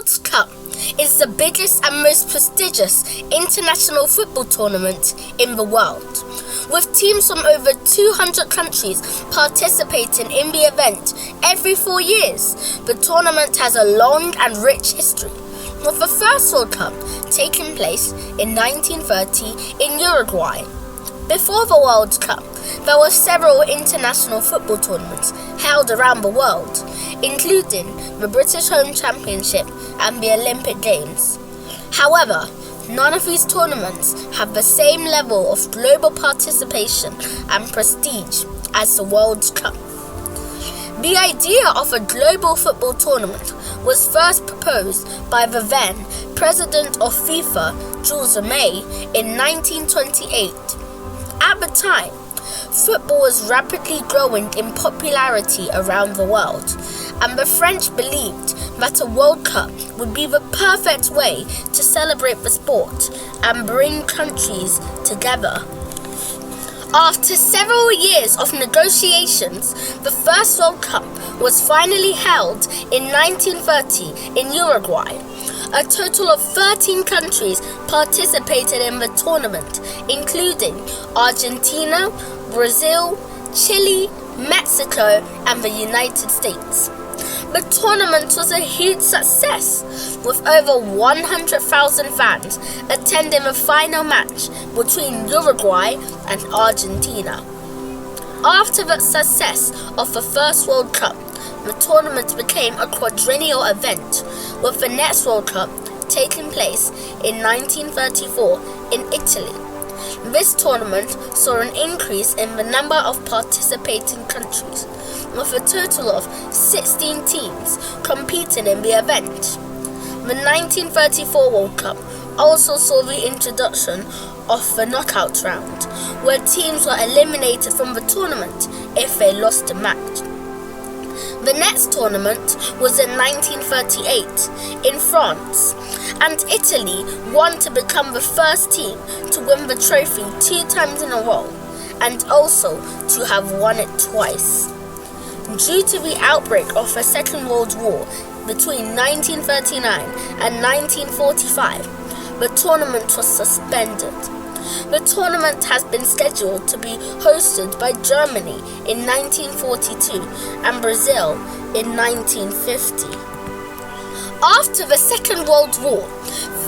World Cup is the biggest and most prestigious international football tournament in the world, with teams from over 200 countries participating in the event every 4 years. The tournament has a long and rich history, with the first World Cup taking place in 1930 in Uruguay. Before the World Cup, there were several international football tournaments held around the world, including the British Home Championship and the Olympic Games. However, none of these tournaments have the same level of global participation and prestige as the World Cup. The idea of a global football tournament was first proposed by the then President of FIFA, Jules Rimet, in 1928. At the time, football was rapidly growing in popularity around the world, and the French believed that a World Cup would be the perfect way to celebrate the sport and bring countries together. After several years of negotiations, the first World Cup was finally held in 1930 in Uruguay. A total of 13 countries participated in the tournament, including Argentina, Brazil, Chile, Mexico, and the United States. The tournament was a huge success, with over 100,000 fans attending the final match between Uruguay and Argentina. After the success of the first World Cup, the tournament became a quadrennial event, with the next World Cup taking place in 1934 in Italy. This tournament saw an increase in the number of participating countries, with a total of 16 teams competing in the event. The 1934 World Cup also saw the introduction of the knockout round, where teams were eliminated from the tournament if they lost a match. The next tournament was in 1938 in France, and Italy won to become the first team to win the trophy 2 times in a row, and also to have won it twice. Due to the outbreak of the Second World War between 1939 and 1945, the tournament was suspended. The tournament has been scheduled to be hosted by Germany in 1942 and Brazil in 1950. After the Second World War,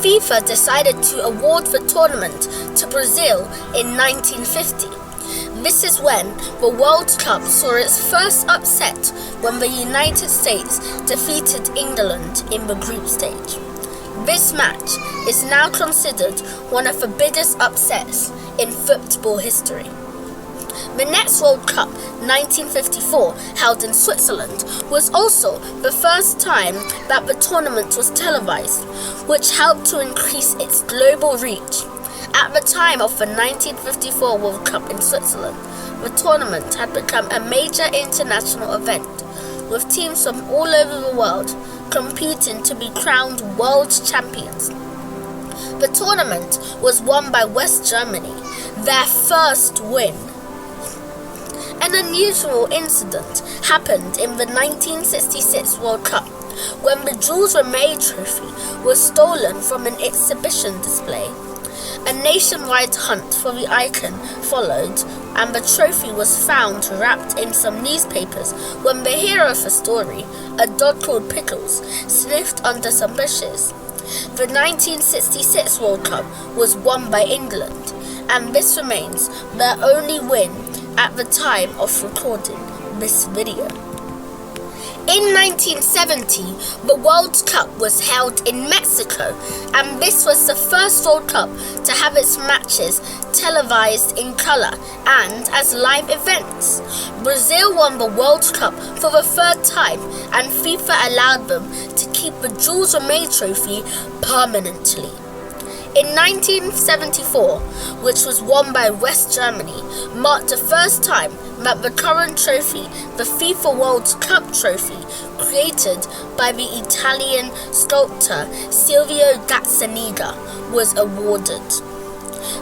FIFA decided to award the tournament to Brazil in 1950. This is when the World Cup saw its first upset when the United States defeated England in the group stage. This match is now considered one of the biggest upsets in football history. The next World Cup, 1954, held in Switzerland, was also the first time that the tournament was televised, which helped to increase its global reach. At the time of the 1954 World Cup in Switzerland, the tournament had become a major international event, with teams from all over the world competing to be crowned world champions. The tournament was won by West Germany, their first win. An unusual incident happened in the 1966 World Cup, when the Jules Rimet trophy was stolen from an exhibition display. A nationwide hunt for the icon followed, and the trophy was found wrapped in some newspapers when the hero of the story, a dog called Pickles, sniffed under some bushes. The 1966 World Cup was won by England, and this remains their only win at the time of recording this video. In 1970, the World Cup was held in Mexico, and this was the first World Cup to have its matches televised in colour and as live events. Brazil won the World Cup for the 3rd time, and FIFA allowed them to keep the Jules Rimet trophy permanently. In 1974, which was won by West Germany, marked the first time that the current trophy, the FIFA World Cup trophy, created by the Italian sculptor Silvio Gazzaniga, was awarded.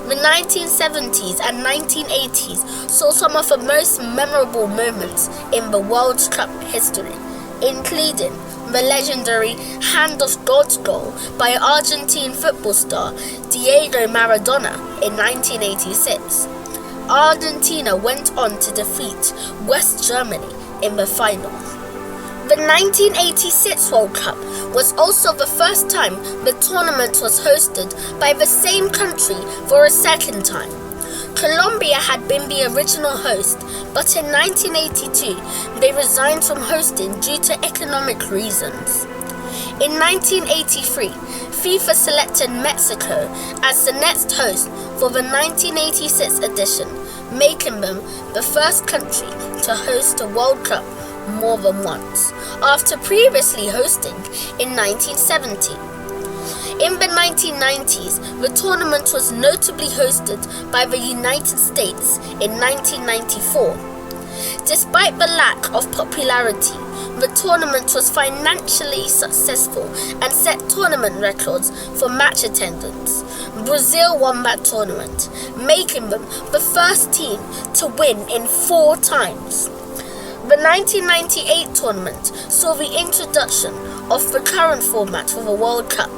The 1970s and 1980s saw some of the most memorable moments in the World Cup history, including the legendary Hand of God's goal by Argentine football star Diego Maradona in 1986. Argentina went on to defeat West Germany in the final. The 1986 World Cup was also the first time the tournament was hosted by the same country for a second time. Colombia had been the original host, but in 1982 they resigned from hosting due to economic reasons. In 1983, FIFA selected Mexico as the next host for the 1986 edition, making them the first country to host a World Cup more than once, after previously hosting in 1970. In the 1990s, the tournament was notably hosted by the United States in 1994. Despite the lack of popularity, the tournament was financially successful and set tournament records for match attendance. Brazil won that tournament, making them the first team to win in 4 times. The 1998 tournament saw the introduction of the current format for the World Cup,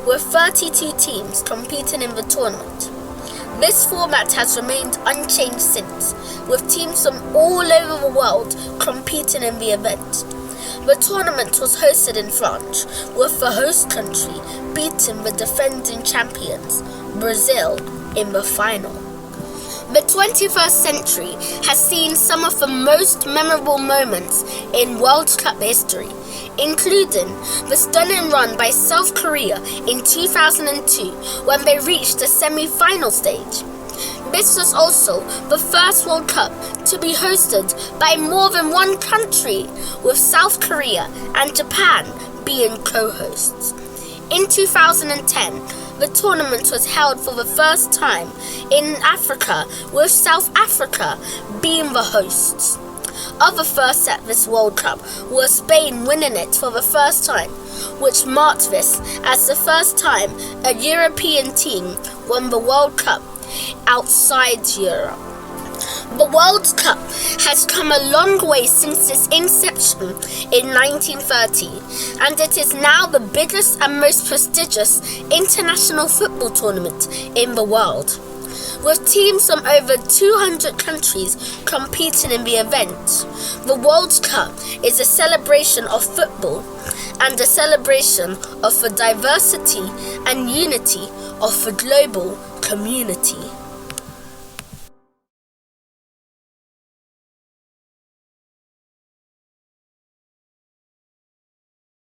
with 32 teams competing in the tournament. This format has remained unchanged since, with teams from all over the world competing in the event. The tournament was hosted in France, with the host country beating the defending champions, Brazil, in the final. The 21st century has seen some of the most memorable moments in World Cup history, including the stunning run by South Korea in 2002 when they reached the semi-final stage. This was also the first World Cup to be hosted by more than one country, with South Korea and Japan being co-hosts. In 2010, the tournament was held for the first time in Africa, with South Africa being the hosts. Other firsts at this World Cup were Spain winning it for the first time, which marked this as the first time a European team won the World Cup outside Europe. The World Cup has come a long way since its inception in 1930, and it is now the biggest and most prestigious international football tournament in the world. With teams from over 200 countries competing in the event, the World Cup is a celebration of football and a celebration of the diversity and unity of the global community.